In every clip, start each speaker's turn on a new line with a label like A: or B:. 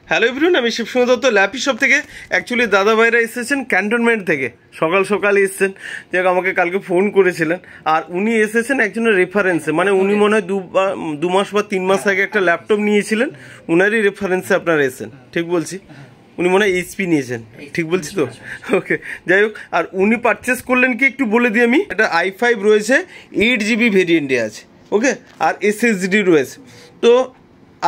A: Hello everyone, আমি Shibsundar Dutta lappy shop থেকে। Actually দাদা ভাইরা এসেছেন ক্যান্টনমেন্ট থেকে, সকাল সকালে এসেছেন। যাক, আমাকে কালকে ফোন করেছিলেন। আর উনি এসেছেন একজনের রেফারেন্সে, মানে উনি মনে হয় 2 মাস বা 3 মাস আগে একটা ল্যাপটপ নিয়েছিলেন, উনারই রেফারেন্সে আপনারা এসেছেন। ঠিক বলছি? উনি মনে হয় এইচপি নিয়েছেন, ঠিক বলছি তো? ওকে, যাই হোক। আর উনি পারচেস করলেন কি একটু বলে দিই আমি। এটা i5 রয়েছে, 8GB ভেরিয়েন্টে আছে। ওকে, আর SSD রয়েছে। তো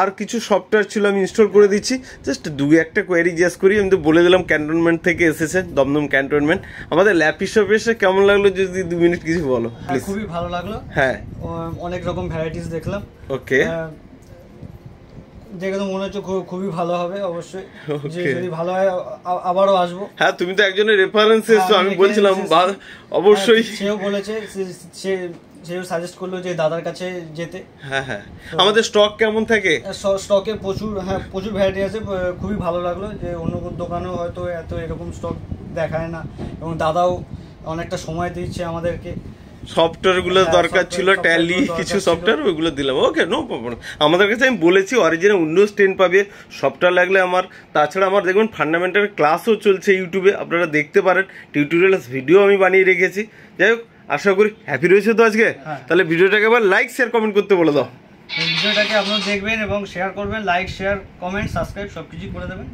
A: আর কিছু সফটওয়্যার ছিল, আমি ইনস্টল করে দিচ্ছি। জাস্ট 2-1টা কোয়েরি জিজ্ঞেস করি। আমি তো বলে দিলাম ক্যান্টনমেন্ট থেকে এসেছেন, দমদম ক্যান্টনমেন্ট। আমাদের ল্যাপি শপে এসে কেমন লাগলো যদি 2 মিনিট কিছু বলো প্লিজ।
B: খুবই ভালো লাগলো।
A: হ্যাঁ,
B: অনেক রকম ভ্যারাইটিস দেখলাম।
A: ওকে,
B: দেখে তো মনে হচ্ছে খুবই ভালো হবে। অবশ্যই যদি ভালো হয় আবারও আসবো।
A: হ্যাঁ, তুমি তো একজনের রেফারেন্স এসছো, আমি বলছিলাম অবশ্যই।
B: সেও বলেছে, সেও সাজেস্ট করলো যে দাদার কাছে যেতে।
A: হ্যাঁ হ্যাঁ, আমাদের স্টক কেমন থাকে?
B: স্টকে প্রচুর ভ্যারাইটি আছে। খুবই ভালো লাগলো যে অন্য দোকানেও হয়তো এত এরকম স্টক দেখায় না, এবং দাদাও অনেকটা সময় দিচ্ছে আমাদেরকে।
A: সফটওয়্যারগুলো দরকার ছিল, ট্যালি কিছু সফটওয়্যার, ওইগুলো দিলাম। ওকে, নো প্রবলেম। আমাদের কাছে আমি বলেছি অরিজিনাল উইন্ডোজ 10 পাবে। সফটওয়্যার লাগলে আমার, তাছাড়া আমার দেখবেন ফান্ডামেন্টাল ক্লাসও চলছে ইউটিউবে, আপনারা দেখতে পারেন। টিউটোরিয়াল ভিডিও আমি বানিয়ে রেখেছি। যাই হোক, আশা করি হ্যাপি রয়েছে তো আজকে। তাহলে ভিডিওটাকে আবার লাইক শেয়ার কমেন্ট করতে বলে দাও।
B: ভিডিওটাকে আপনারা দেখবেন এবং শেয়ার করবেন, লাইক শেয়ার কমেন্ট সাবস্ক্রাইব সবকিছু করে দেবেন।